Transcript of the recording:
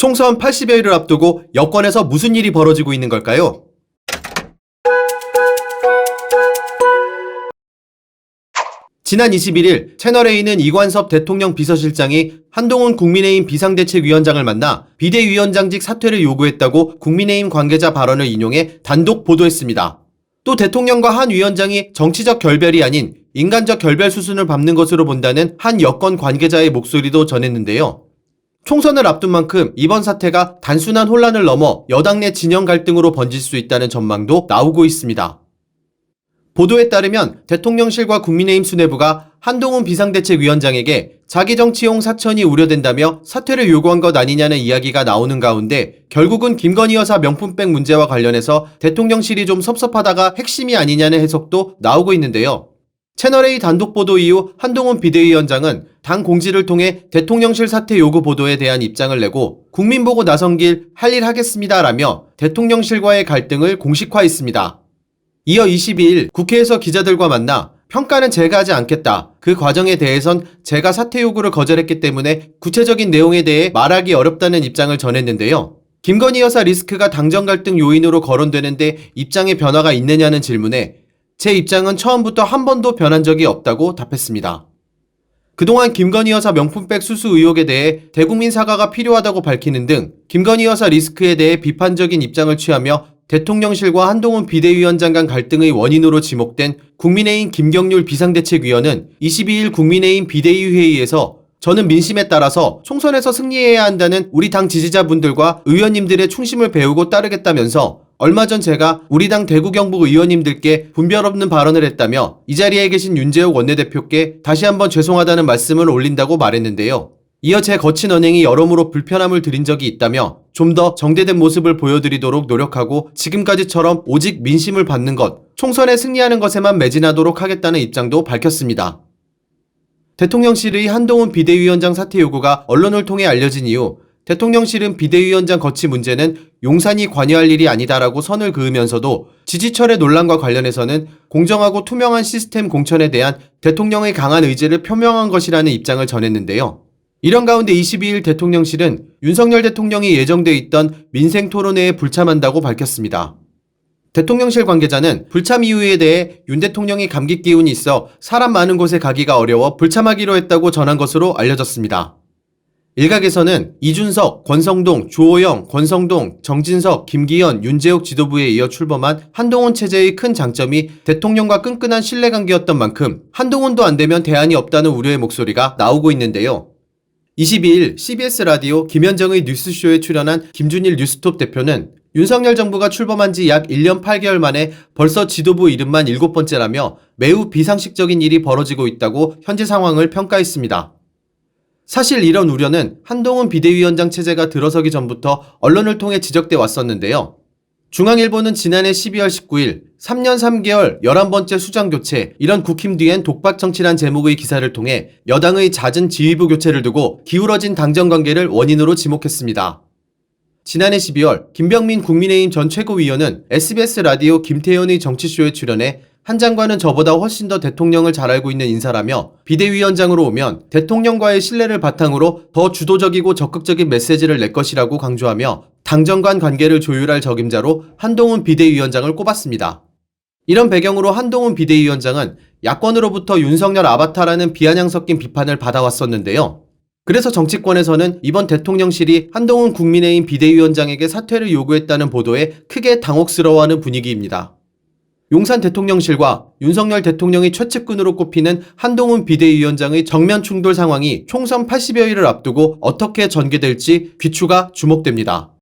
총선 80여일을 앞두고 여권에서 무슨 일이 벌어지고 있는 걸까요? 지난 21일 채널A는 이관섭 대통령 비서실장이 한동훈 국민의힘 비상대책위원장을 만나 비대위원장직 사퇴를 요구했다고 국민의힘 관계자 발언을 인용해 단독 보도했습니다. 또 대통령과 한 위원장이 정치적 결별이 아닌 인간적 결별 수순을 밟는 것으로 본다는 한 여권 관계자의 목소리도 전했는데요. 총선을 앞둔 만큼 이번 사태가 단순한 혼란을 넘어 여당 내 진영 갈등으로 번질 수 있다는 전망도 나오고 있습니다. 보도에 따르면 대통령실과 국민의힘 수뇌부가 한동훈 비상대책위원장에게 자기 정치용 사천이 우려된다며 사퇴를 요구한 것 아니냐는 이야기가 나오는 가운데 결국은 김건희 여사 명품백 문제와 관련해서 대통령실이 좀 섭섭하다가 핵심이 아니냐는 해석도 나오고 있는데요. 채널A 단독 보도 이후 한동훈 비대위원장은 당 공지를 통해 대통령실 사퇴 요구 보도에 대한 입장을 내고 국민 보고 나선 길 할 일 하겠습니다라며 대통령실과의 갈등을 공식화했습니다. 이어 22일 국회에서 기자들과 만나 평가는 제가 하지 않겠다. 그 과정에 대해선 제가 사퇴 요구를 거절했기 때문에 구체적인 내용에 대해 말하기 어렵다는 입장을 전했는데요. 김건희 여사 리스크가 당정 갈등 요인으로 거론되는데 입장의 변화가 있느냐는 질문에 제 입장은 처음부터 한 번도 변한 적이 없다고 답했습니다. 그동안 김건희 여사 명품백 수수 의혹에 대해 대국민 사과가 필요하다고 밝히는 등 김건희 여사 리스크에 대해 비판적인 입장을 취하며 대통령실과 한동훈 비대위원장 간 갈등의 원인으로 지목된 국민의힘 김경률 비상대책위원은 22일 국민의힘 비대위 회의에서 저는 민심에 따라서 총선에서 승리해야 한다는 우리 당 지지자분들과 의원님들의 충심을 배우고 따르겠다면서 얼마 전 제가 우리 당 대구 경북 의원님들께 분별 없는 발언을 했다며 이 자리에 계신 윤재욱 원내대표께 다시 한번 죄송하다는 말씀을 올린다고 말했는데요. 이어 제 거친 언행이 여러모로 불편함을 드린 적이 있다며 좀 더 정제된 모습을 보여드리도록 노력하고 지금까지처럼 오직 민심을 받는 것, 총선에 승리하는 것에만 매진하도록 하겠다는 입장도 밝혔습니다. 대통령실의 한동훈 비대위원장 사퇴 요구가 언론을 통해 알려진 이후 대통령실은 비대위원장 거치 문제는 용산이 관여할 일이 아니다라고 선을 그으면서도 지지철의 논란과 관련해서는 공정하고 투명한 시스템 공천에 대한 대통령의 강한 의지를 표명한 것이라는 입장을 전했는데요. 이런 가운데 22일 대통령실은 윤석열 대통령이 예정돼 있던 민생토론회에 불참한다고 밝혔습니다. 대통령실 관계자는 불참 이유에 대해 윤 대통령이 감기 기운이 있어 사람 많은 곳에 가기가 어려워 불참하기로 했다고 전한 것으로 알려졌습니다. 일각에서는 이준석, 권성동, 주호영, 권성동, 정진석, 김기현, 윤재욱 지도부에 이어 출범한 한동훈 체제의 큰 장점이 대통령과 끈끈한 신뢰관계였던 만큼 한동훈도 안 되면 대안이 없다는 우려의 목소리가 나오고 있는데요. 22일 CBS 라디오 김현정의 뉴스쇼에 출연한 김준일 뉴스톱 대표는 윤석열 정부가 출범한 지 약 1년 8개월 만에 벌써 지도부 이름만 7번째라며 매우 비상식적인 일이 벌어지고 있다고 현재 상황을 평가했습니다. 사실 이런 우려는 한동훈 비대위원장 체제가 들어서기 전부터 언론을 통해 지적돼 왔었는데요. 중앙일보는 지난해 12월 19일 3년 3개월 11번째 수장교체 이런 국힘 뒤엔 독박정치란 제목의 기사를 통해 여당의 잦은 지휘부 교체를 두고 기울어진 당정관계를 원인으로 지목했습니다. 지난해 12월 김병민 국민의힘 전 최고위원은 SBS 라디오 김태현의 정치쇼에 출연해 한 장관은 저보다 훨씬 더 대통령을 잘 알고 있는 인사라며 비대위원장으로 오면 대통령과의 신뢰를 바탕으로 더 주도적이고 적극적인 메시지를 낼 것이라고 강조하며 당정 간 관계를 조율할 적임자로 한동훈 비대위원장을 꼽았습니다. 이런 배경으로 한동훈 비대위원장은 야권으로부터 윤석열 아바타라는 비아냥 섞인 비판을 받아왔었는데요. 그래서 정치권에서는 이번 대통령실이 한동훈 국민의힘 비대위원장에게 사퇴를 요구했다는 보도에 크게 당혹스러워하는 분위기입니다. 용산 대통령실과 윤석열 대통령의 최측근으로 꼽히는 한동훈 비대위원장의 정면 충돌 상황이 총선 80여일을 앞두고 어떻게 전개될지 귀추가 주목됩니다.